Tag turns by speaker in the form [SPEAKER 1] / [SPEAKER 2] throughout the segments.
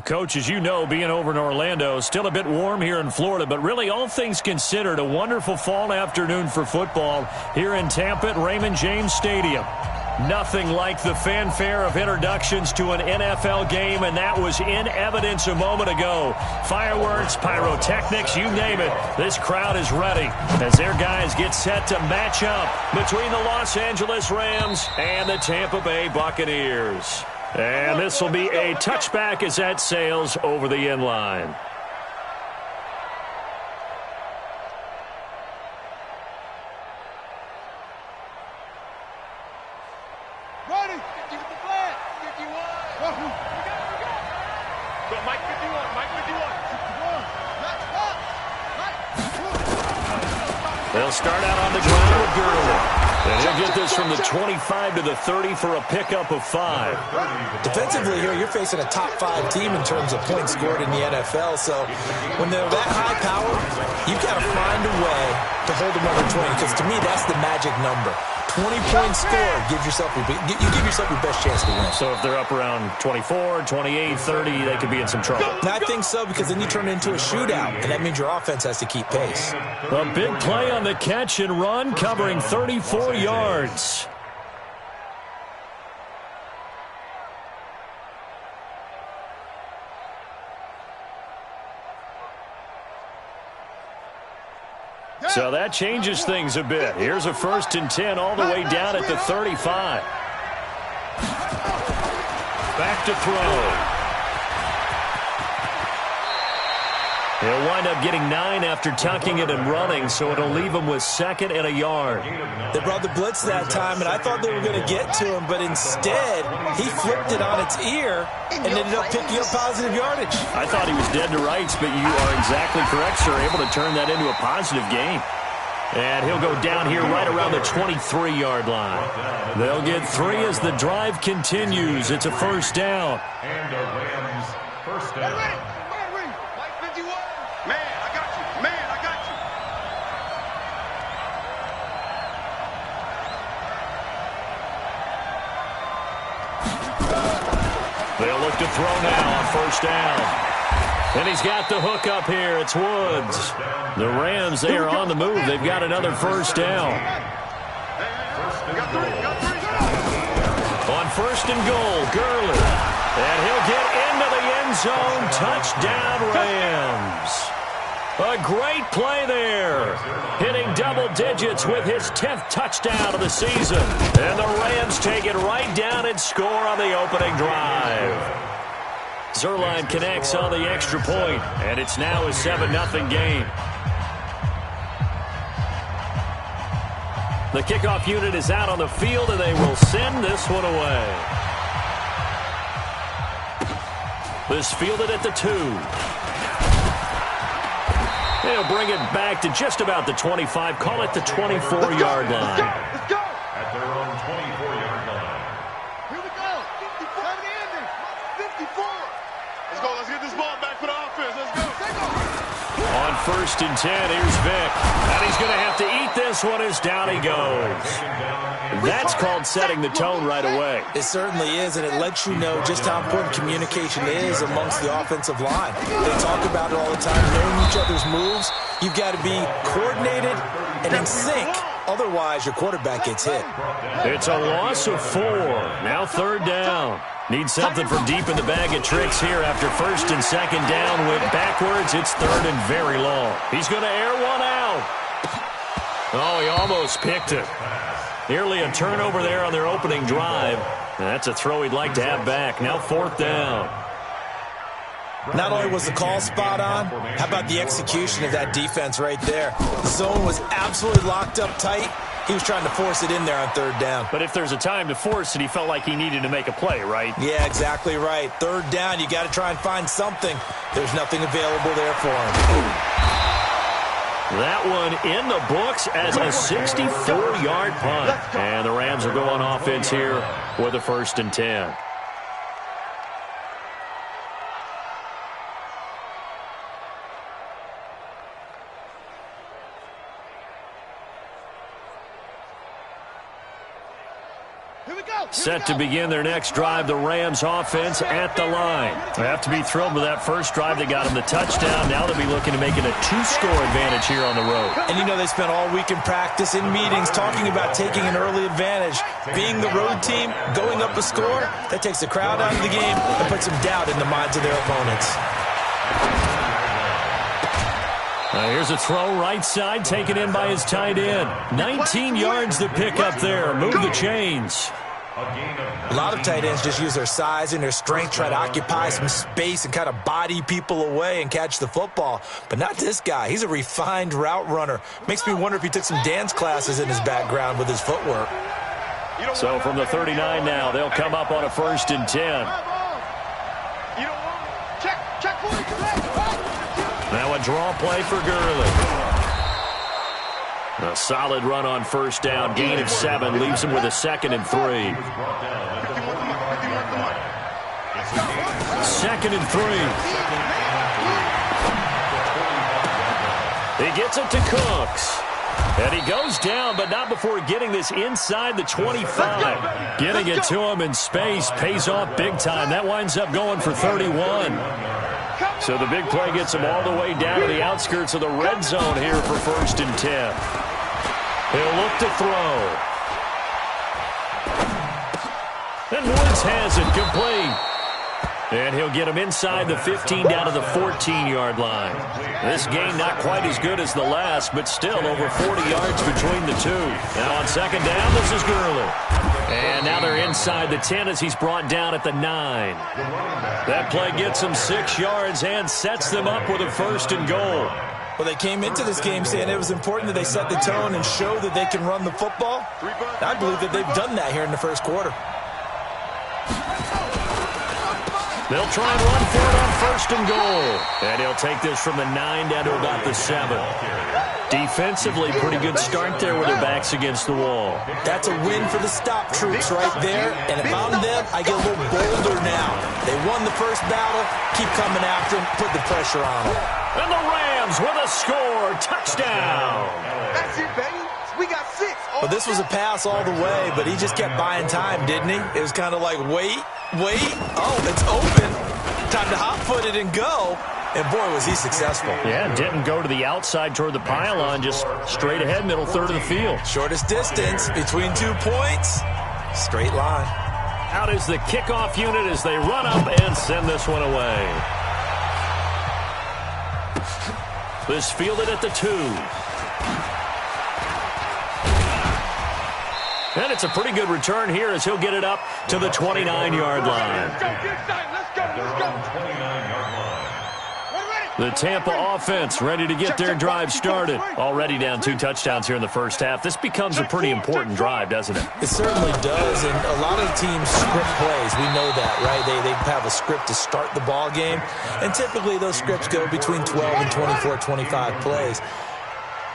[SPEAKER 1] Coach, as you know, being over in Orlando, still a bit warm here in Florida, but really all things considered, a wonderful fall afternoon for football here in Tampa at Raymond James Stadium. Nothing like the fanfare of introductions to an NFL game, and that was in evidence a moment ago. Fireworks, pyrotechnics, you name it. This crowd is ready as their guys get set to match up between the Los Angeles Rams and the Tampa Bay Buccaneers. And this will be a touchback as that sails over the end line.
[SPEAKER 2] Ready? 50 with the flag. 51. Go, Mike 51. Mike 51. 51.
[SPEAKER 1] They'll start out on the ground with Gurley. And he'll get this from the 25 to the 30 for a pickup of 5.
[SPEAKER 3] Defensively here, you're facing a top 5 team in terms of points scored in the NFL. So when they're that high power, you've got to find a way to hold them under 20. Because to me, that's the magic number. 20 points scored, you give yourself your best chance to win.
[SPEAKER 1] So if they're up around 24, 28, 30, they could be in some trouble.
[SPEAKER 3] And I think so, because then you turn it into a shootout, and that means your offense has to keep pace.
[SPEAKER 1] A big play on the catch and run, covering 34 yards. So that changes things a bit. Here's a 1st and 10 all the way down at the 35. Back to throw. He'll wind up getting 9 after tucking it and running, so it'll leave him with 2nd and a yard.
[SPEAKER 3] They brought the blitz that time, and I thought they were going to get to him, but instead, he flipped it on its ear and ended up picking up positive yardage.
[SPEAKER 1] I thought he was dead to rights, but you are exactly correct, sir. Able to turn that into a positive gain. And he'll go down here right around the 23-yard line. They'll get 3 as the drive continues. It's a 1st down.
[SPEAKER 2] And the Rams, 1st down.
[SPEAKER 1] They'll look to throw now on 1st down. And he's got the hook up here. It's Woods. The Rams, they are on the move. They've got another 1st down. On 1st and goal, Gurley. And he'll get into the end zone. Touchdown, Rams. A great play there. Hitting double digits with his 10th touchdown of the season. And the Rams take it right down and score on the opening drive. Zuerlein connects on the extra point, and it's now a 7-0 game. The kickoff unit is out on the field, and they will send this one away. This fielded at the 2. They'll bring it back to just about the 25. Call it the 24-yard line.
[SPEAKER 2] Let's go. At their own 24-yard line. Here we go. 54. Let's go. Let's get this ball back for the offense. Let's go.
[SPEAKER 1] On 1st and 10, here's Vick. And he's going to have to eat this one as down he goes. That's called setting the tone right away.
[SPEAKER 3] It certainly is, and it lets you know just how important communication is amongst the offensive line. They talk about it all the time, knowing each other's moves. You've got to be coordinated and in sync. Otherwise, your quarterback gets hit.
[SPEAKER 1] It's a loss of 4. Now 3rd down. Need something from deep in the bag of tricks here after 1st and 2nd down. Went backwards. It's 3rd and very long. He's going to air one out. Oh, he almost picked it. Nearly a turnover there on their opening drive. That's a throw he'd like to have back. Now 4th down.
[SPEAKER 3] Not only was the call spot on, how about the execution of that defense right there? The zone was absolutely locked up tight. He was trying to force it in there on 3rd down.
[SPEAKER 1] But if there's a time to force it, he felt like he needed to make a play, right?
[SPEAKER 3] Yeah, exactly right. 3rd down, you got to try and find something. There's nothing available there for him.
[SPEAKER 1] That one in the books as a 64-yard punt. And the Rams are going offense here with a 1st and 10. Set to begin their next drive, the Rams offense at the line. They have to be thrilled with that first drive. They got them the touchdown. Now they'll be looking to make it a 2-score advantage here on the road.
[SPEAKER 3] And you know they spent all week in practice, in meetings, talking about taking an early advantage. Being the road team, going up a score, that takes the crowd out of the game and puts some doubt in the minds of their opponents.
[SPEAKER 1] Here's a throw right side, taken in by his tight end. 19 yards to pick up there. Move the chains.
[SPEAKER 3] A lot of tight ends just use their size and their strength, try to occupy some space and kind of body people away and catch the football. But not this guy. He's a refined route runner. Makes me wonder if he took some dance classes in his background with his footwork.
[SPEAKER 1] So from the 39 now, they'll come up on a 1st and 10. Now a draw play for Gurley. A solid run on 1st down. Gain of 7 leaves him with a 2nd and 3. 2nd and 3. He gets it to Cooks. And he goes down, but not before getting this inside the 25. Getting it to him in space pays off big time. That winds up going for 31. So the big play gets him all the way down to the outskirts of the red zone here for 1st and 10. He'll look to throw. And Woods has it complete. And he'll get him inside the 15 down to the 14-yard line. This gain not quite as good as the last, but still over 40 yards between the two. Now on 2nd down, this is Gurley. And now they're inside the 10 as he's brought down at the 9. That play gets them 6 yards and sets them up with a 1st and goal.
[SPEAKER 3] Well, they came into this game saying it was important that they set the tone and show that they can run the football. I believe that they've done that here in the 1st quarter.
[SPEAKER 1] They'll try and run for it on 1st and goal. And he'll take this from the 9 down to about the 7. Defensively, pretty good start there with their backs against the wall.
[SPEAKER 3] That's a win for the stop troops right there. And if I'm them, I get a little bolder now. They won the first battle. Keep coming after them. Put the pressure on them.
[SPEAKER 1] And the Rams with a score. Touchdown.
[SPEAKER 4] That's it, baby. We got 6.
[SPEAKER 3] Well, this was a pass all the way, but he just kept buying time, didn't he? It was kind of like, wait. Oh, it's open. Time to hot-foot it and go. And, boy, was he successful.
[SPEAKER 1] Yeah, didn't go to the outside toward the pylon, just straight ahead, middle third of the field.
[SPEAKER 3] Shortest distance between 2 points. Straight line.
[SPEAKER 1] Out is the kickoff unit as they run up and send this one away. This fielded at the 2. And it's a pretty good return here as he'll get it up to the 29-yard line. The Tampa offense ready to get their drive started. Already down 2 touchdowns here in the first half. This becomes a pretty important drive, doesn't it?
[SPEAKER 3] It certainly does, and a lot of the teams script plays. We know that, right? They have a script to start the ball game, and typically those scripts go between 12 and 24, 25 plays.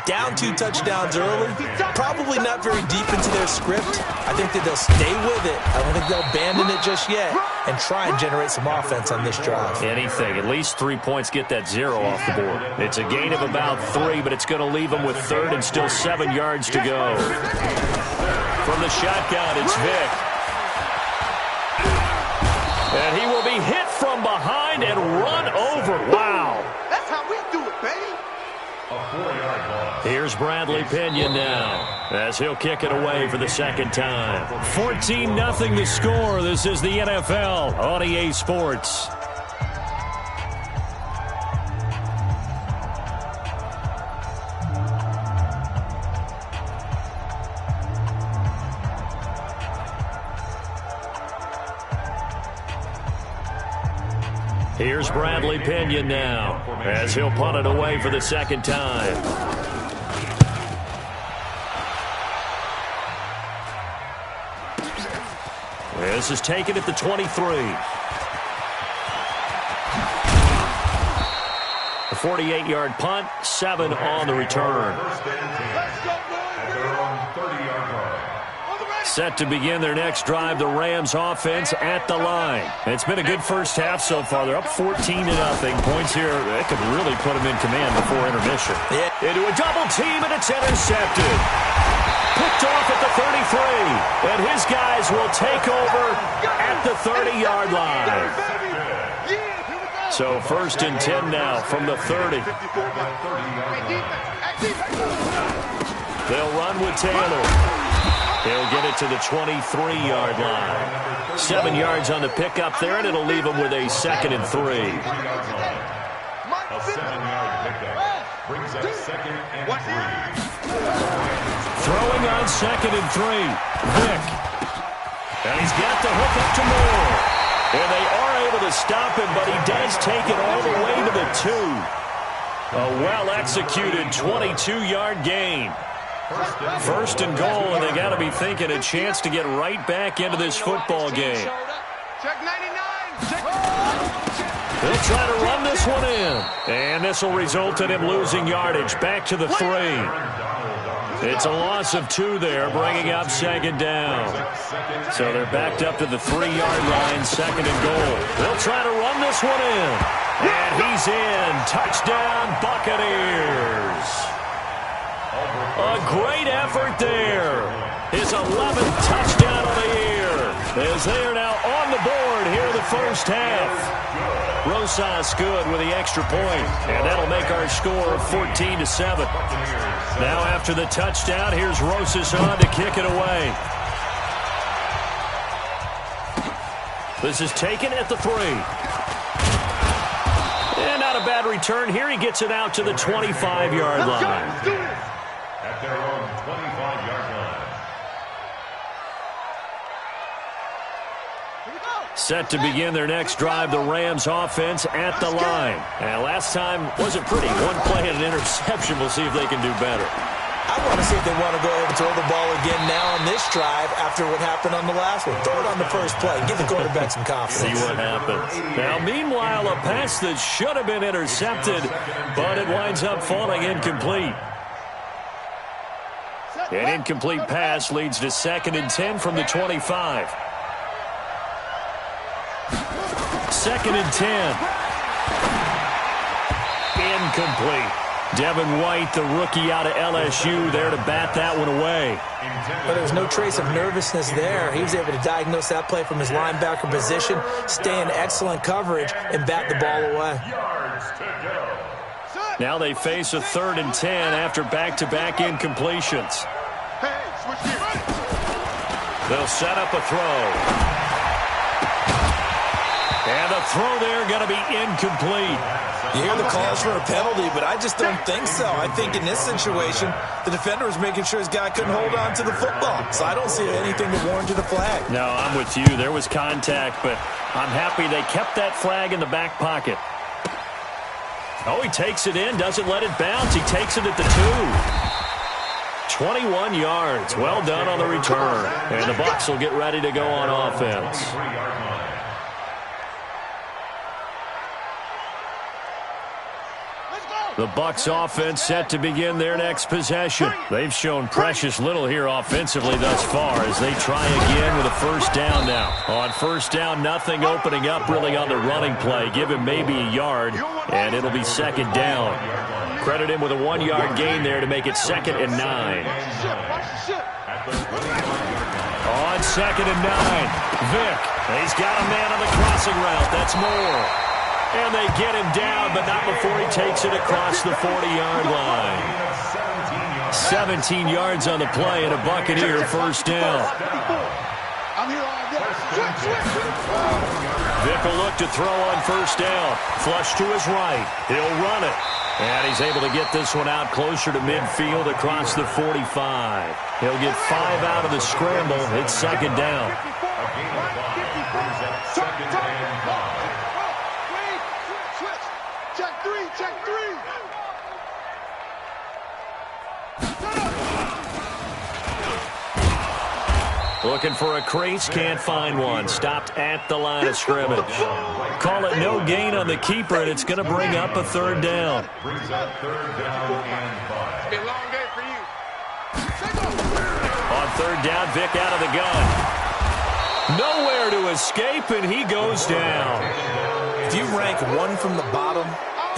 [SPEAKER 3] Down 2 touchdowns early, probably not very deep into their script. I think that they'll stay with it. I don't think they'll abandon it just yet and try and generate some offense on this drive.
[SPEAKER 1] Anything. At least 3 points, get that 0 off the board. It's a gain of about 3, but it's going to leave them with 3rd and still 7 yards to go. From the shotgun, it's Vick. And he will be hit from behind and run over. Wow.
[SPEAKER 4] That's how we do it, baby.
[SPEAKER 1] Here's Bradley Pinion now as he'll kick it away for the 2nd time. 14-0 the score. This is the NFL on EA Sports. Here's Bradley Pinion now as he'll punt it away for the 2nd time. This is taken at the 23. A 48-yard punt, 7 on the return. Set to begin their next drive, the Rams offense at the line. It's been a good first half so far. They're up 14-0. Points here, that could really put them in command before intermission. Into a double team, and it's intercepted. picked off at the 33. And his guys will take over at the 30-yard line. So 1st and 10 now from the 30. They'll run with Taylor. He'll get it to the 23-yard line. 7 yards on the pickup there, and it'll leave him with a 2nd and 3.
[SPEAKER 2] A 7-yard pickup brings up 2nd and 3.
[SPEAKER 1] Throwing on 2nd and 3. Vick. And he's got the hook up to Moore. And they are able to stop him, but he does take it all the way to the 2. A well-executed 22-yard gain. 1st and goal, and they got to be thinking a chance to get right back into this football game.
[SPEAKER 4] Check 99.
[SPEAKER 1] They'll try to run this one in. And this will result in him losing yardage. Back to the 3. It's a loss of 2 there, bringing up 2nd down. So they're backed up to the 3-yard line, 2nd and goal. They'll try to run this one in. And he's in. Touchdown, Buccaneers. A great effort there. His 11th touchdown of the year. As they are now on the board here in the first half. Rosas good with the extra point. And that'll make our score 14-7. Now after the touchdown, here's Rosas on to kick it away. This is taken at the 3. And not a bad return here. He gets it out to the 25-yard line.
[SPEAKER 2] At their own 25-yard line.
[SPEAKER 1] Set to begin their next drive, the Rams offense at the line. And last time wasn't pretty. One play and an interception. We'll see if they can do better.
[SPEAKER 3] I want to see if they want to go ahead and throw the ball again now on this drive after what happened on the last one. Throw it on the first play. Give the quarterback some confidence.
[SPEAKER 1] See what happens. Now, meanwhile, a pass that should have been intercepted, but it winds up falling incomplete. An incomplete pass leads to 2nd and 10 from the 25. 2nd and 10. Incomplete. Devin White, the rookie out of LSU, there to bat that one away.
[SPEAKER 3] But there's no trace of nervousness there. He was able to diagnose that play from his linebacker position, stay in excellent coverage, and bat the ball away.
[SPEAKER 1] Now they face a 3rd and 10 after back-to-back incompletions. They'll set up a throw. And the throw there going to be incomplete.
[SPEAKER 3] You hear the calls for a penalty, but I just don't think so. I think in this situation, the defender was making sure his guy couldn't hold on to the football. So I don't see anything that warranted a flag.
[SPEAKER 1] No, I'm with you. There was contact, but I'm happy they kept that flag in the back pocket. Oh, he takes it in, doesn't let it bounce. He takes it at the 2. 21 yards. Well done on the return. And the Bucs will get ready to go on offense. The Bucs offense set to begin their next possession. They've shown precious little here offensively thus far as they try again with a first down now. On first down, nothing opening up really on the running play. Give him maybe a yard, and it'll be 2nd down. Credit him with a 1-yard gain there to make it 2nd and 9. On 2nd and 9, Vick. He's got a man on the crossing route. That's Moore. And they get him down, but not before he takes it across the 40-yard line. 17 yards on the play and a Buccaneer first down. Vick will look to throw on first down. Flush to his right. He'll run it. And he's able to get this one out closer to midfield across the 45. He'll get 5 out of the scramble. It's 2nd down. Looking for a crease, can't find one. Stopped at the line of scrimmage. Call it no gain on the keeper, and it's going to bring up a 3rd down.
[SPEAKER 2] Brings up 3rd down and 5.
[SPEAKER 4] Be a long day for you.
[SPEAKER 1] On 3rd down, Vick out of the gun. Nowhere to escape, and he goes down.
[SPEAKER 3] If you rank one from the bottom,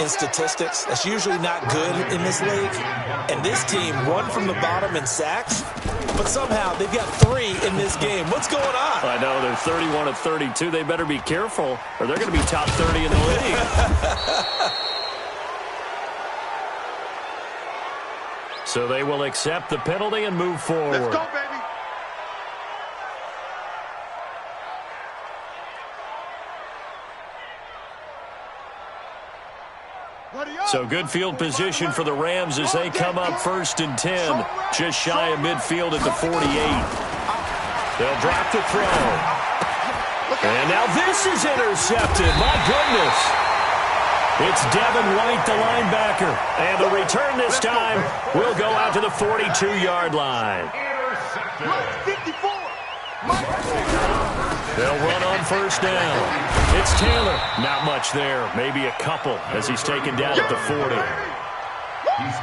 [SPEAKER 3] in statistics. That's usually not good in this league. And this team won from the bottom in sacks, but somehow they've got 3 in this game. What's going on?
[SPEAKER 1] I know, they're 31 of 32. They better be careful, or they're going to be top 30 in the league. So they will accept the penalty and move forward.
[SPEAKER 4] Let's go, baby.
[SPEAKER 1] So good field position for the Rams as they come up 1st and 10, just shy of midfield at the 48. They'll drop the throw. And now this is intercepted. My goodness. It's Devin White, the linebacker. And the return this time will go out to the 42-yard line. They'll run on 1st down. It's Taylor. Not much there. Maybe a couple as he's taken down at the 40.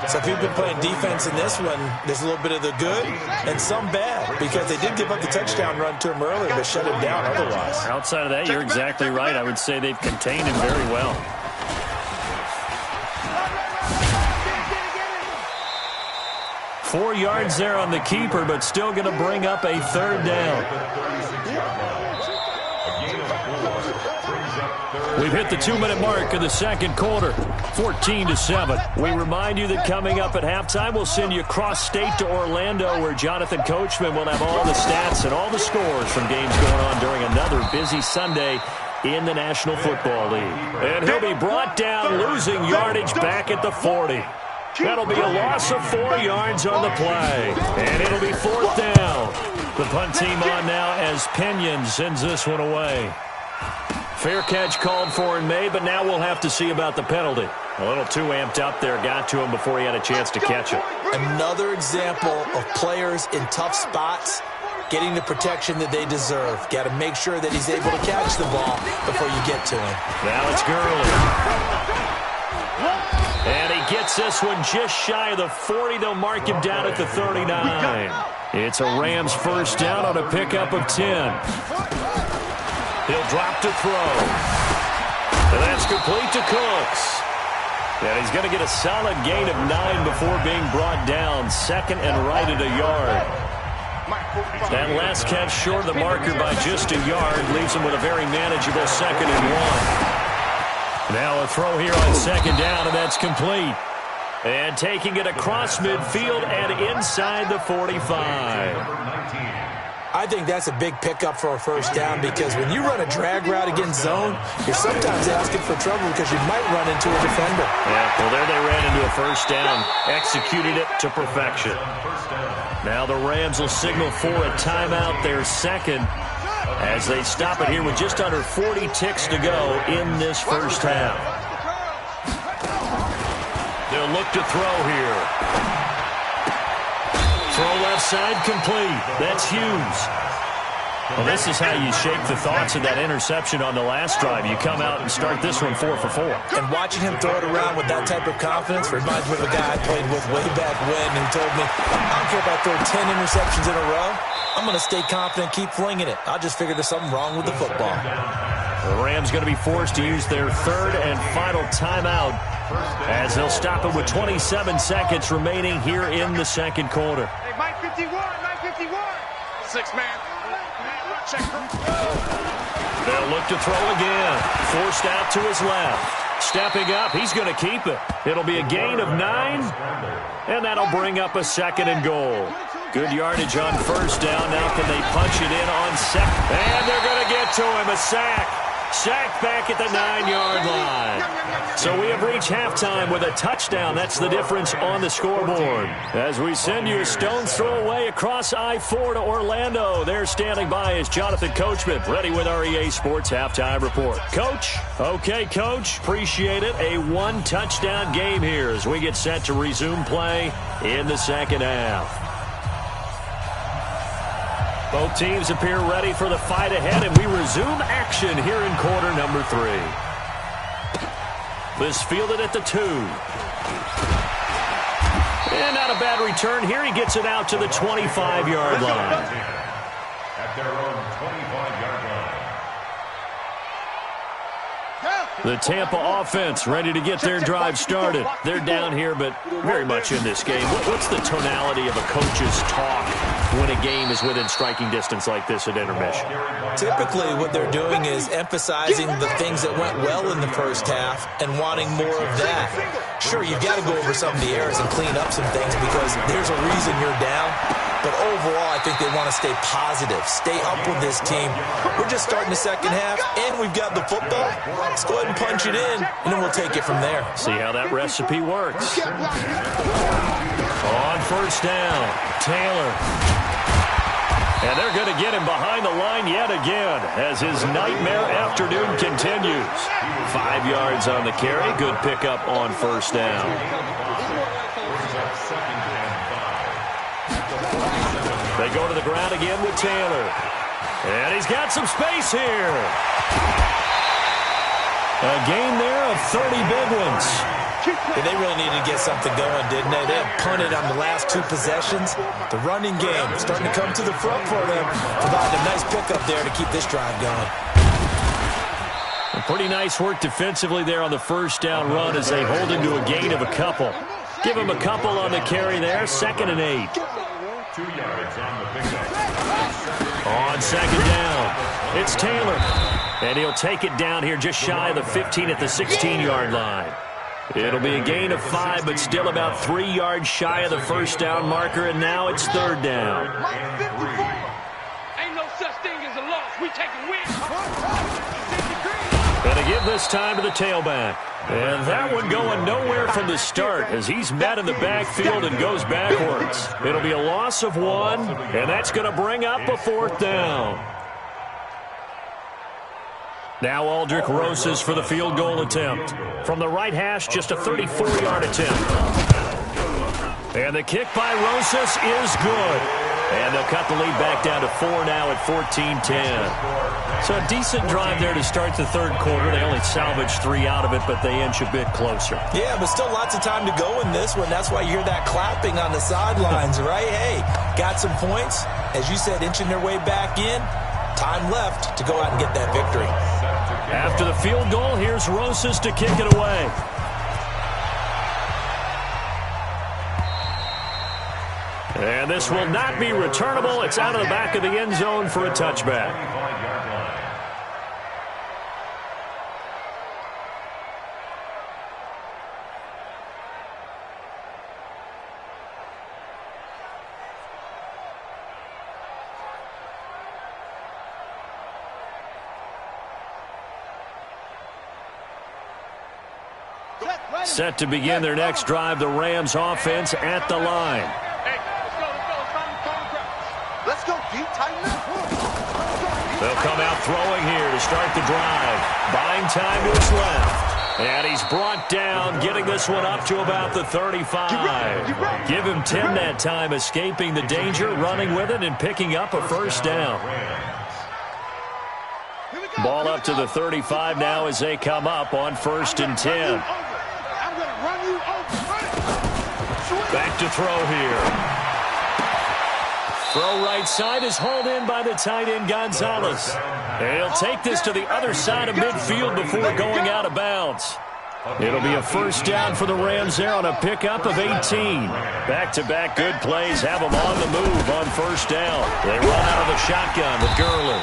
[SPEAKER 3] So if you've been playing defense in this one, there's a little bit of the good and some bad, because they did give up the touchdown run to him earlier, but shut him down otherwise.
[SPEAKER 1] Outside of that, you're exactly right. I would say they've contained him very well. Four yards there on the keeper, but still going to bring up a 3rd down. We've hit the 2-minute mark of the 2nd quarter, 14-7. We remind you that coming up at halftime, we'll send you cross-state to Orlando, where Jonathan Coachman will have all the stats and all the scores from games going on during another busy Sunday in the National Football League. And he'll be brought down, losing yardage back at the 40. That'll be a loss of 4 yards on the play. And it'll be 4th down. The punt team on now as Pinion sends this one away. Fair catch called for and made, but now we'll have to see about the penalty. A little too amped up there, got to him before he had a chance to catch it.
[SPEAKER 3] Another example of players in tough spots getting the protection that they deserve. Got to make sure that he's able to catch the ball before you get to him.
[SPEAKER 1] Now it's Gurley. And he gets this one just shy of the 40. They'll mark him down at the 39. It's a Rams 1st down on a pickup of 10. He'll drop to throw. And that's complete to Cooks. And he's going to get a solid gain of 9 before being brought down. 2nd and right at a yard. That last catch short of the marker by just a yard leaves him with a very manageable 2nd and 1. Now a throw here on 2nd down, and that's complete. And taking it across midfield and inside the 45.
[SPEAKER 3] I think that's a big pickup for a 1st down, because when you run a drag route against zone, you're sometimes asking for trouble because you might run into a defender.
[SPEAKER 1] Yeah, well, there they ran into a 1st down. Executed it to perfection. Now the Rams will signal for a timeout, their 2nd, as they stop it here with just under 40 ticks to go in this 1st half. They'll look to throw here. Throw left side complete. That's Hughes. Well, this is how you shake the thoughts of that interception on the last drive. You come out and start this one 4 for 4.
[SPEAKER 3] And watching him throw it around with that type of confidence reminds me of a guy I played with way back when who told me, I don't care if I throw 10 interceptions in a row. I'm going to stay confident, keep flinging it. I just figured there's something wrong with the football.
[SPEAKER 1] The Rams going to be forced to use their 3rd and final timeout as they'll stop it with 27 seconds remaining here in the 2nd quarter.
[SPEAKER 4] Hey, Mike 51, Mike 51. 6-man.
[SPEAKER 1] They'll look to throw again. Forced out to his left. Stepping up, he's going to keep it. It'll be a gain of 9, and that'll bring up a 2nd and goal. Good yardage on 1st down. Now can they punch it in on 2nd? And they're going to get to him. A sack. Sacked back at the 9-yard line. So we have reached halftime with a touchdown. That's the difference on the scoreboard. As we send you a stone's throw away across I-4 to Orlando. There standing by is Jonathan Coachman, ready with our EA Sports Halftime Report. Coach? Okay, Coach. Appreciate it. A 1-touchdown game here as we get set to resume play in the 2nd half. Both teams appear ready for the fight ahead, and we resume action here in quarter number 3. This fielded at the 2. And not a bad return here. He gets it out to the 25-yard line.
[SPEAKER 2] At their own 25-yard line.
[SPEAKER 1] The Tampa offense ready to get their drive started. They're down here, but very much in this game. What's the tonality of a coach's talk when a game is within striking distance like this at intermission?
[SPEAKER 3] Typically, what they're doing is emphasizing the things that went well in the first half and wanting more of that. Sure, you've got to go over some of the errors and clean up some things because there's a reason you're down. But overall, I think they want to stay positive, stay up with this team. We're just starting the second half, and we've got the football. Let's go ahead and punch it in, and then we'll take it from there.
[SPEAKER 1] See how that recipe works. On first down, Taylor. And they're going to get him behind the line yet again as his nightmare afternoon continues. 5 yards on the carry. Good pickup on first down. They go to the ground again with Taylor. And he's got some space here. A gain there of 30 big ones.
[SPEAKER 3] Yeah, they really needed to get something going, didn't they? They had punted on the last 2 possessions. The running game starting to come to the front for them. Provided a nice pickup there to keep this drive going.
[SPEAKER 1] And pretty nice work defensively there on the first down run as they hold him to a gain of a couple. Give him a couple on the carry there. 2nd and 8.
[SPEAKER 2] 2 yards on the pickup.
[SPEAKER 1] On second down, it's Taylor. And he'll take it down here just shy of the 15 at the 16-yard line. It'll be a gain of 5, but still about 3 yards shy of the first down marker, and now it's 3rd down.
[SPEAKER 4] Ain't no such thing as a loss. We take a win.
[SPEAKER 1] Gonna give this time to the tailback. And that one going nowhere from the start as he's met in the backfield and goes backwards. It'll be a loss of 1, and that's going to bring up a 4th down. Now Aldrick Rosas for the field goal attempt. From the right hash, just a 34-yard attempt. And the kick by Rosas is good. And they'll cut the lead back down to 4 now at 14-10. So a decent drive there to start the 3rd quarter. They only salvaged 3 out of it, but they inch a bit closer.
[SPEAKER 3] Yeah, but still lots of time to go in this one. That's why you hear that clapping on the sidelines, right? Hey, got some points. As you said, inching their way back in. Time left to go out and get that victory.
[SPEAKER 1] After the field goal, here's Rosas to kick it away. And this will not be returnable. It's out of the back of the end zone for a touchback. Set to begin their next drive, the Rams offense at the line.
[SPEAKER 4] Let's go deep, tighten up.
[SPEAKER 1] They'll come out throwing here to start the drive. Buying time to his left. And he's brought down, getting this one up to about the 35. Give him 10 that time, escaping the danger, running with it, and picking up a first down. Ball up to the 35 now as they come up on 1st and 10. Back to throw here. Throw right side is hauled in by the tight end Gonzalez. And he'll take this to the other side of midfield before going out of bounds. It'll be a first down for the Rams there on a pickup of 18. Back-to-back good plays have them on the move on first down. They run out of the shotgun with Gurley.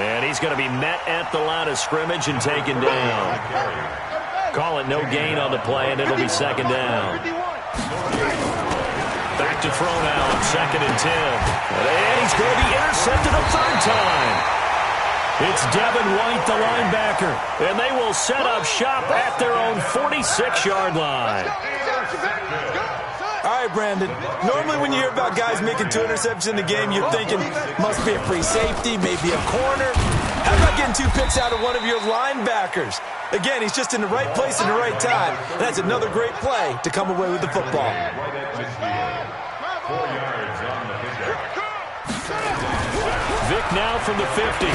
[SPEAKER 1] And he's going to be met at the line of scrimmage and taken down. Call it no gain on the play, and it'll be 2nd down. Back to throw now on 2nd and 10. And he's going to be intercepted a 3rd time. It's Devin White, the linebacker. And they will set up shop at their own 46-yard line.
[SPEAKER 3] All right, Brandon. Normally when you hear about guys making 2 interceptions in the game, you're thinking must be a free safety, maybe a corner. How about getting 2 picks out of one of your linebackers? Again, he's just in the right place at the right time. And that's another great play to come away with the football.
[SPEAKER 2] 4 yards on the pickup.
[SPEAKER 1] Vick now from the 50.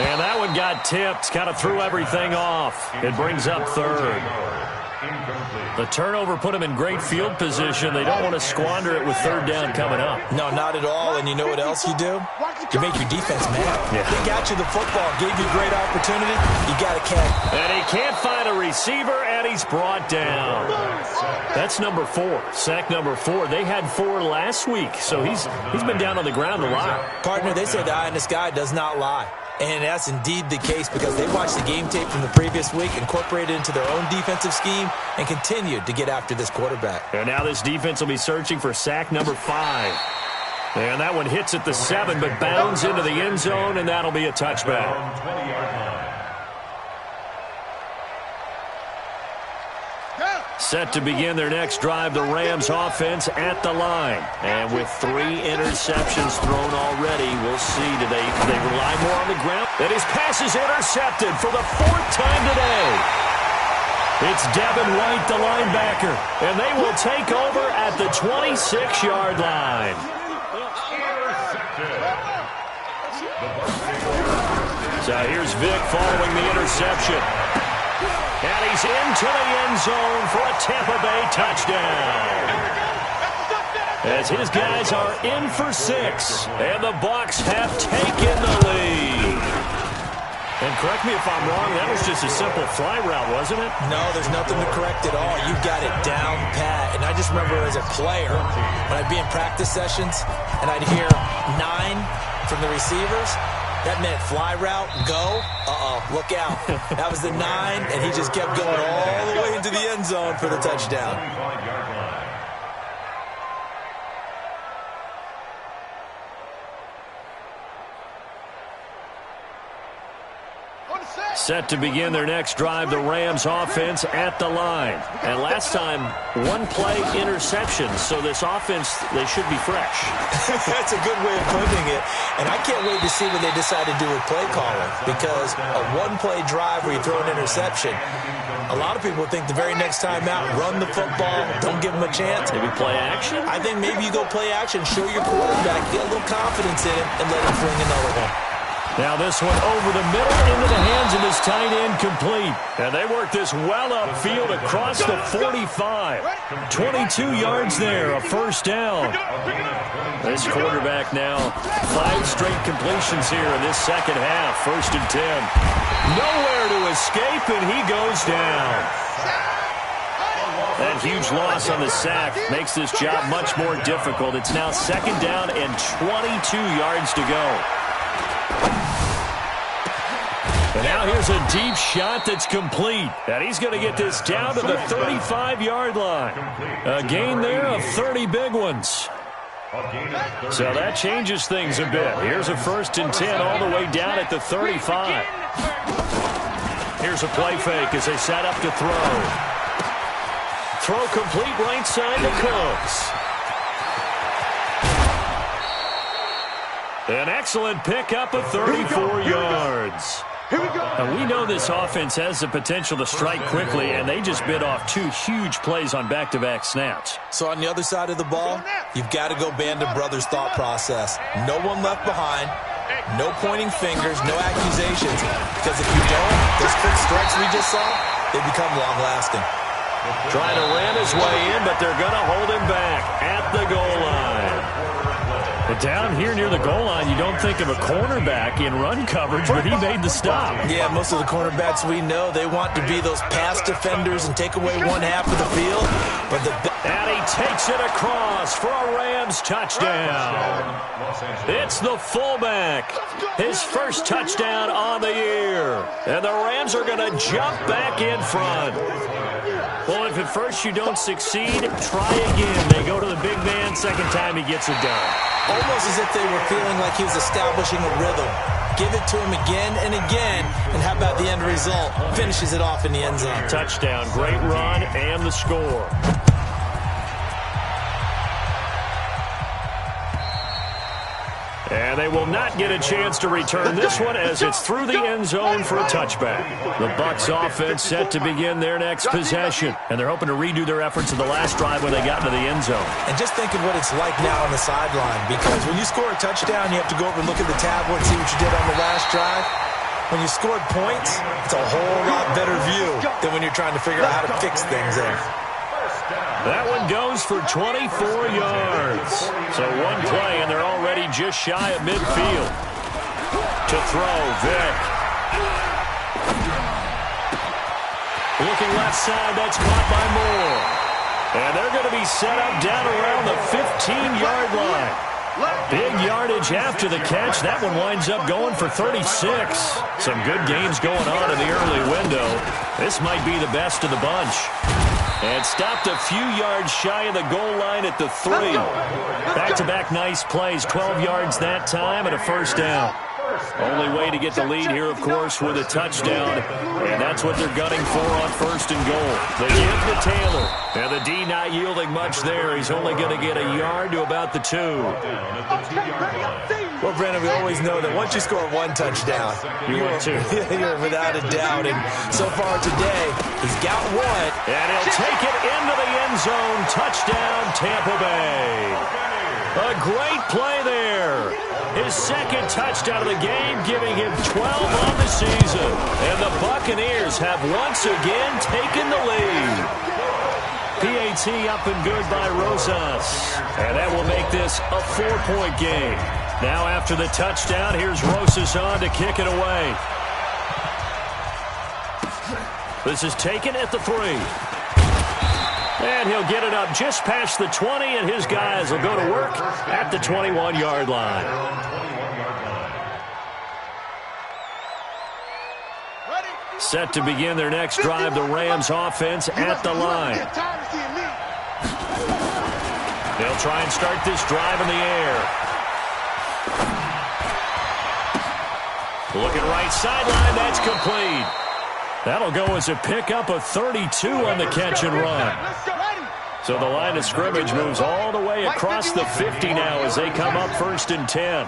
[SPEAKER 1] And that one got tipped, kind of threw everything off. It brings up 3rd. The turnover put them in great field position. They don't want to squander it with third down coming up.
[SPEAKER 3] No, not at all. And you know what else you do? You make your defense mad.
[SPEAKER 1] Yeah.
[SPEAKER 3] They got you the football, gave you a great opportunity. You got to catch.
[SPEAKER 1] And he can't find a receiver, and he's brought down. That's number 4. Sack number 4. They had 4 last week, so he's been down on the ground a lot.
[SPEAKER 3] Partner, they say the eye in the sky does not lie. And that's indeed the case because they watched the game tape from the previous week, incorporated it into their own defensive scheme, and continued to get after this quarterback.
[SPEAKER 1] And now this defense will be searching for sack number 5. And that one hits at the 7, but bounds into the end zone, and that'll be a touchback. Set to begin their next drive, the Rams offense at the line. And with 3 interceptions thrown already, we'll see, do they rely more on the ground? And his pass is intercepted for the 4th time today. It's Devin White, the linebacker, and they will take over at the 26-yard line. So here's Vic following the interception. And he's into the end zone for a Tampa Bay touchdown. As his guys are in for 6, and the Bucs have taken the lead. And correct me if I'm wrong, that was just a simple fly route, wasn't it?
[SPEAKER 3] No, there's nothing to correct at all. You got it down pat. And I just remember as a player, when I'd be in practice sessions, and I'd hear 9 from the receivers, that meant fly route, go, look out. That was the 9, and he just kept going all the way into the end zone for the touchdown.
[SPEAKER 1] Set to begin their next drive, the Rams offense at the line. And last time, 1-play interception, so this offense, they should be fresh.
[SPEAKER 3] That's a good way of putting it. And I can't wait to see what they decide to do with play calling, because a 1-play drive where you throw an interception, a lot of people think the very next time out, run the football, don't give them a chance.
[SPEAKER 1] Maybe play action?
[SPEAKER 3] I think maybe you go play action, show your quarterback, get a little confidence in it, and let him fling another one.
[SPEAKER 1] Now this one over the middle into the hands of his tight end, complete. And they work this well upfield across the 45. 22 yards there, a first down. This quarterback now 5 straight completions here in this second half. 1st and 10. Nowhere to escape, and he goes down. That huge loss on the sack makes this job much more difficult. It's now 2nd down and 22 yards to go. And now here's a deep shot that's complete. And he's going to get this down to the 35-yard line. A gain there of 30 big ones. So that changes things a bit. Here's a 1st and 10 all the way down at the 35. Here's a play fake as they set up to throw. Throw complete right side to Cooks. An excellent pickup of 34 yards. And we know this offense has the potential to strike quickly, and they just bit off 2 huge plays on back-to-back snaps.
[SPEAKER 3] So on the other side of the ball, you've got to go Band of Brothers thought process. No one left behind, no pointing fingers, no accusations. Because if you don't, those quick strikes we just saw, they become long-lasting.
[SPEAKER 1] Trying to ram his way in, but they're going to hold him back at the goal line. But down here near the goal line, you don't think of a cornerback in run coverage, but he made the stop.
[SPEAKER 3] Yeah, most of the cornerbacks we know, they want to be those pass defenders and take away one half of the field.
[SPEAKER 1] And he takes it across for a Rams touchdown. It's the fullback. His first touchdown on the year. And the Rams are going to jump back in front. Well, if at first you don't succeed, try again. They go to the big man. Second time he gets it done.
[SPEAKER 3] Almost as if they were feeling like he was establishing a rhythm. Give it to him again and again, and how about the end result? Finishes it off in the end zone.
[SPEAKER 1] Touchdown, great run, and the score. And they will not get a chance to return this one as it's through the end zone for a touchback. The Bucs offense set to begin their next possession. And they're hoping to redo their efforts of the last drive when they got into the end zone.
[SPEAKER 3] And just think of what it's like now on the sideline. Because when you score a touchdown, you have to go over and look at the tablet and see what you did on the last drive. when you scored points, it's a whole lot better view than when you're trying to figure out how to fix things there.
[SPEAKER 1] That one goes for 24 yards. So one play, and they're already just shy of midfield. To throw, Vick. Looking left side, that's caught by Moore. And they're going to be set up down around the 15-yard line. Big yardage after the catch. That one winds up going for 36. Some good gains going on in the early window. This might be the best of the bunch. And stopped a few yards shy of the goal line at the 3. Back-to-back nice plays. 12 yards that time and a first down. Only way to get the lead here, of course, with a touchdown. And that's what they're gunning for on first and goal. They give to Taylor. And the D not yielding much there. He's only going to get a yard to about the 2.
[SPEAKER 3] Well, Brandon, we always know that once you score one touchdown, you're without a doubt. And so far today, he's got one.
[SPEAKER 1] And he'll take it into the end zone. Touchdown, Tampa Bay. A great play there. His second touchdown of the game, giving him 12 on the season. And the Buccaneers have once again taken the lead. PAT up and good by Rosas. And that will make this a 4-point game. Now after the touchdown, here's Rosas on to kick it away. This is taken at the 3. And he'll get it up just past the 20, and his guys will go to work at the 21-yard line. Set to begin their next drive, the Rams offense at the line. They'll try and start this drive in the air. Looking right sideline, that's complete. That'll go as a pickup of 32 on the catch and run. So the line of scrimmage moves all the way across the 50 now as they come up 1st and 10.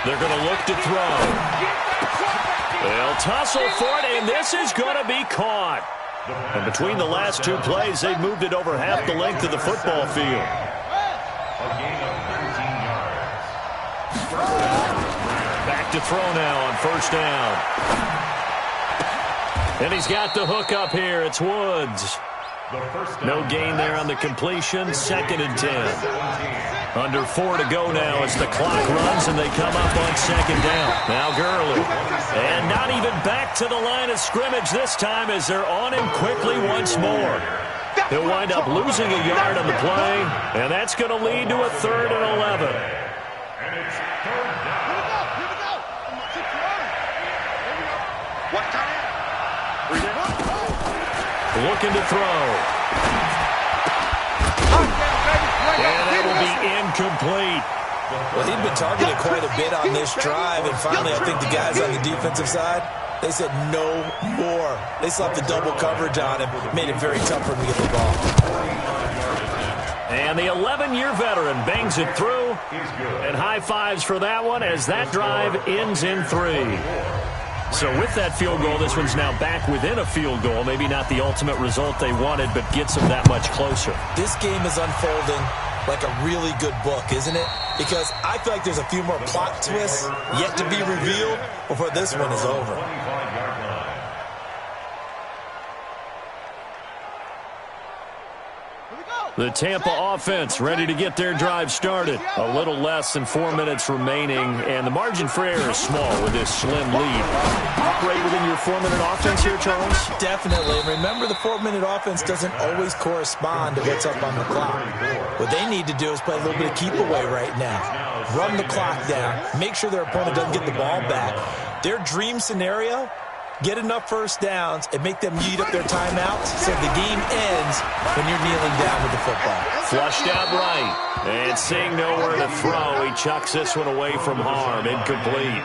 [SPEAKER 1] They're going to look to throw. They'll tussle for it, and this is going to be caught. And between the last 2 plays, they've moved it over half the length of the football field. Back to throw now on 1st down. And he's got the hook up here. It's Woods. No gain there on the completion. 2nd and 10. Under 4 to go now as the clock runs and they come up on 2nd down. Now Gurley. And not even back to the line of scrimmage this time as they're on him quickly once more. He'll wind up losing a yard on the play, and that's going to lead to a 3rd and 11. Looking to throw. And that will be incomplete.
[SPEAKER 3] Well, he'd been targeted quite a bit on this drive, and finally I think the guys on the defensive side, they said no more. They slapped the double coverage on him, made it very tough for him to get the ball.
[SPEAKER 1] And the 11-year veteran bangs it through, and high fives for that one as that drive ends in 3. So with that field goal, this one's now back within a field goal. Maybe not the ultimate result they wanted, but gets them that much closer.
[SPEAKER 3] This game is unfolding like a really good book, isn't it? Because I feel like there's a few more plot twists yet to be revealed before this one is over.
[SPEAKER 1] The Tampa offense ready to get their drive started. A little less than 4 minutes remaining, and the margin for error is small with this slim lead. Operate within your 4-minute offense here, Charles?
[SPEAKER 3] Definitely. Remember, the 4-minute offense doesn't always correspond to what's up on the clock. What they need to do is play a little bit of keep away right now. Run the clock down. Make sure their opponent doesn't get the ball back. Their dream scenario, get enough first downs and make them eat up their timeouts so the game ends when you're kneeling down with the football.
[SPEAKER 1] Flushed out right. And seeing nowhere to throw, he chucks this one away from harm. Incomplete.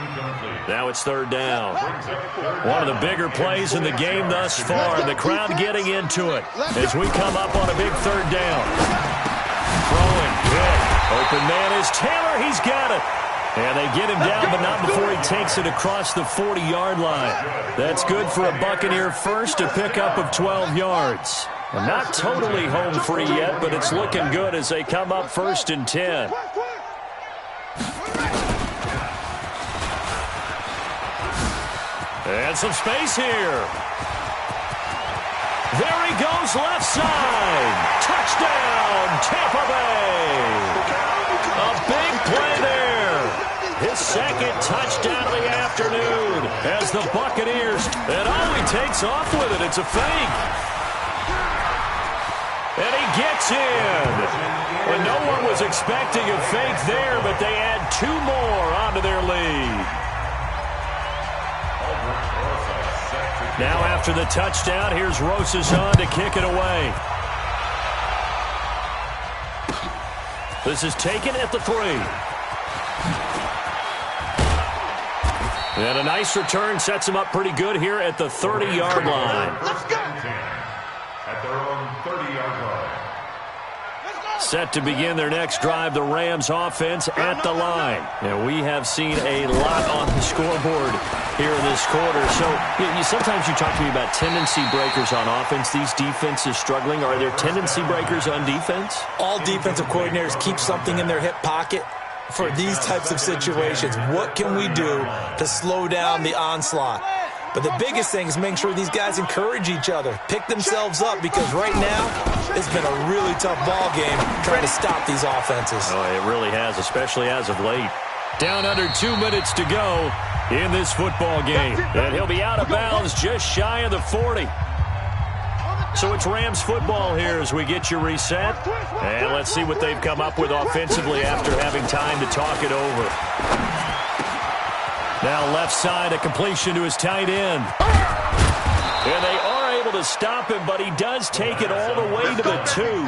[SPEAKER 1] Now it's 3rd down. One of the bigger plays in the game thus far. The crowd getting into it as we come up on a big 3rd down. Throwing. Good. Open man is Taylor. He's got it. And they get him down, but not before he takes it across the 40-yard line. That's good for a Buccaneer first, a pickup of 12 yards. And not totally home free yet, but it's looking good as they come up 1st and 10. And some space here. There he goes, left side. Touchdown, Tampa Bay. A big play there. His second touchdown of the afternoon as the Buccaneers, and all he takes off with it, it's a fake. And he gets in. When no one was expecting a fake there, but they add 2 more onto their lead. Now after the touchdown, here's Rosas on to kick it away. This is taken at the 3. And a nice return sets him up pretty good here at the 30-yard line.
[SPEAKER 2] Let's go. At their own 30-yard line.
[SPEAKER 1] Set to begin their next drive, the Rams offense at the line. And we have seen a lot on the scoreboard here in this quarter. So sometimes you talk to me about tendency breakers on offense. These defenses struggling. Are there tendency breakers on defense?
[SPEAKER 3] All defensive coordinators keep something in their hip pocket for these types of situations. What can we do to slow down the onslaught? But the biggest thing is making sure these guys encourage each other, pick themselves up, because right now it's been a really tough ball game trying to stop these offenses.
[SPEAKER 1] Oh, it really has, especially as of late. Down under 2 minutes to go in this football game. And he'll be out of bounds just shy of the 40. So it's Rams football here as we get you reset. And let's see what they've come up with offensively after having time to talk it over. Now left side, a completion to his tight end. And they are able to stop him, but he does take it all the way to the 2.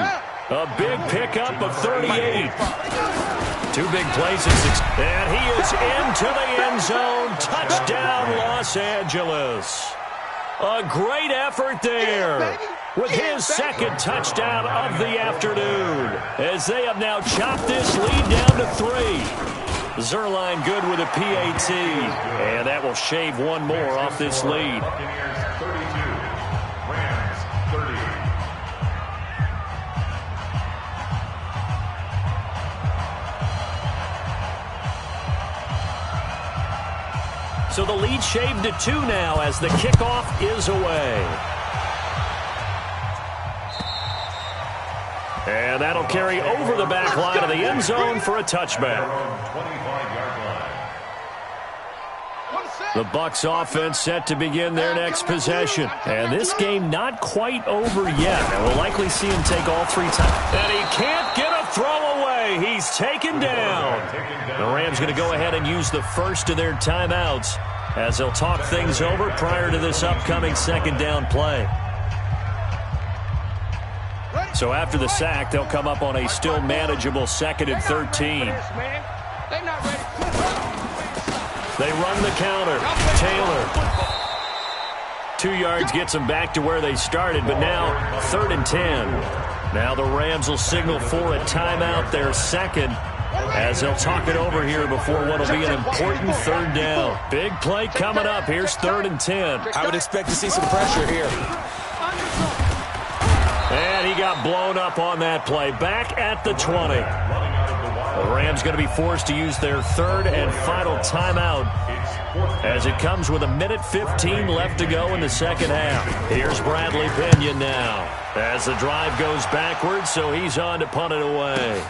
[SPEAKER 1] A big pickup of 38. 2 big plays. And he is into the end zone. Touchdown, Los Angeles. A great effort there with his second touchdown of the afternoon as they have now chopped this lead down to 3. Zuerlein good with a PAT, and that will shave 1 more off this lead.
[SPEAKER 2] Buccaneers 32, Rams 30.
[SPEAKER 1] So the lead shaved to 2 now as the kickoff is away. And that'll carry over the back line of the end zone for a touchback. The Bucs offense set to begin their next possession. And this game not quite over yet. And we'll likely see him take all 3 times. And he can't get a throw away. He's taken down. The Rams going to go ahead and use the first of their timeouts as they'll talk things over prior to this upcoming second down play. So after the sack, they'll come up on a still manageable 2nd and 13. They run the counter. Taylor. 2 yards gets them back to where they started, but now 3rd and 10. Now the Rams will signal for a timeout, their second, as they'll talk it over here before what will be an important 3rd down. Big play coming up. Here's 3rd and 10.
[SPEAKER 3] I would expect to see some pressure here.
[SPEAKER 1] And he got blown up on that play. Back at the 20. The Rams going to be forced to use their 3rd and final timeout as it comes with 1:15 left to go in the second half. Here's Bradley Pinion now as the drive goes backwards, so he's on to punt it away.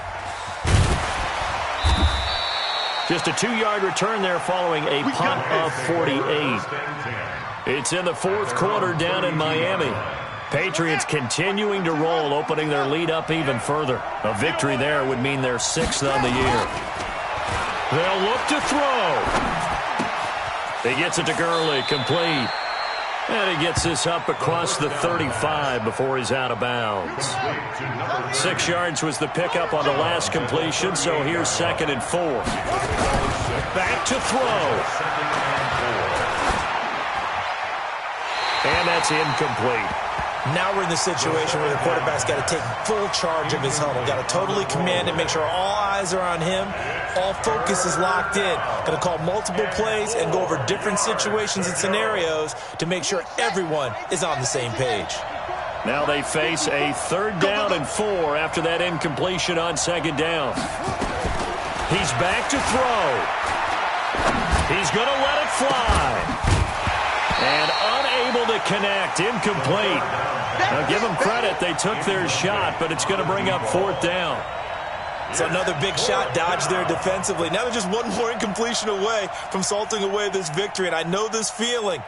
[SPEAKER 1] Just a 2-yard return there following a punt of 48. It's in the 4th quarter down in Miami. Patriots continuing to roll, opening their lead up even further. A victory there would mean their 6th on the year. They'll look to throw. He gets it to Gurley, complete. And he gets this up across the 35 before he's out of bounds. 6 yards was the pickup on the last completion, so here's 2nd and 4. Back to throw. And that's incomplete.
[SPEAKER 3] Now we're in the situation where the quarterback's got to take full charge of his huddle. Got to totally command it, make sure all eyes are on him. All focus is locked in. Going to call multiple plays and go over different situations and scenarios to make sure everyone is on the same page.
[SPEAKER 1] Now they face a 3rd down and 4 after that incompletion on 2nd down. He's back to throw. He's going to let it fly. And unable to connect. Incomplete. Now, give them credit. They took their shot, but it's going to bring up 4th down.
[SPEAKER 3] So another big shot dodged there defensively. Now they're just one more incompletion away from salting away this victory, and I know this feeling.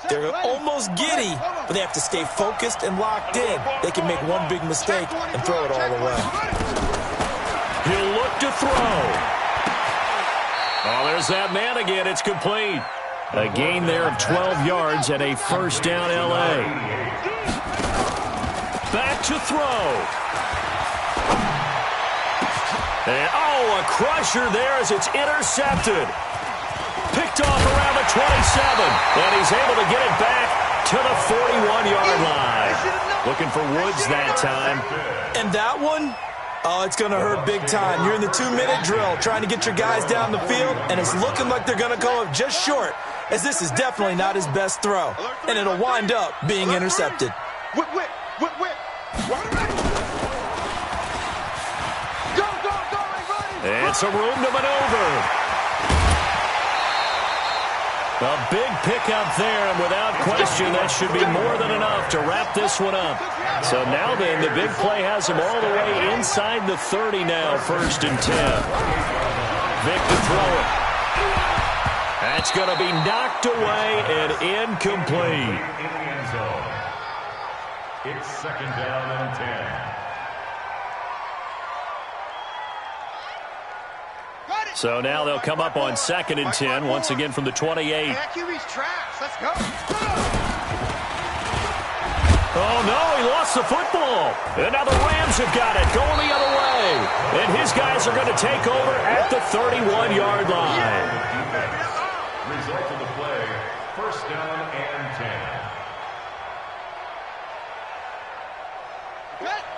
[SPEAKER 3] They're almost giddy, but they have to stay focused and locked in. They can make one big mistake and throw it all away.
[SPEAKER 1] He'll look to throw. Oh, there's that man again. It's complete. A gain there of 12 yards and a 1st down L.A. Back to throw. And, oh, a crusher there as it's intercepted. Picked off around the 27. And he's able to get it back to the 41-yard line. Looking for Woods that time.
[SPEAKER 3] And that one, oh, it's going to hurt big time. You're in the 2-minute drill trying to get your guys down the field, and it's looking like they're going to come up just short, as this is definitely not his best throw. And it'll wind up being intercepted.
[SPEAKER 4] Whip.
[SPEAKER 1] It's a room to maneuver. A big pickup there, and without question, that should be more than enough to wrap this one up. So now then, the big play has him all the way inside the 30 now, 1st and 10. Vic to throw it. That's going to be knocked away and incomplete.
[SPEAKER 2] In the end zone. It's 2nd down and 10.
[SPEAKER 1] So now they'll come up on 2nd and 10, once again from the 28.
[SPEAKER 4] QB's trash. Let's go.
[SPEAKER 1] Oh, no, he lost the football. And now the Rams have got it, going the other way. And his guys are going to take over at the 31-yard line.
[SPEAKER 2] Result of the play, 1st down and 10.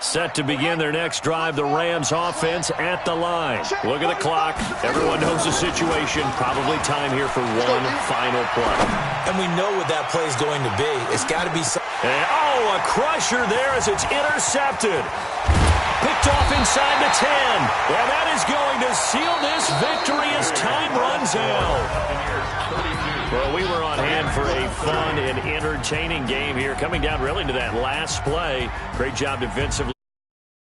[SPEAKER 1] Set to begin their next drive, the Rams offense at the line. Look at the clock. Everyone knows the situation. Probably time here for one final play.
[SPEAKER 3] And we know what that play is going to be. It's got to be something.
[SPEAKER 1] And, oh, a crusher there as it's intercepted. Picked off inside the 10. And that is going to seal this victory as time runs out. Well, we were on hand for a fun and entertaining game here. Coming down really to that last play. Great job defensively.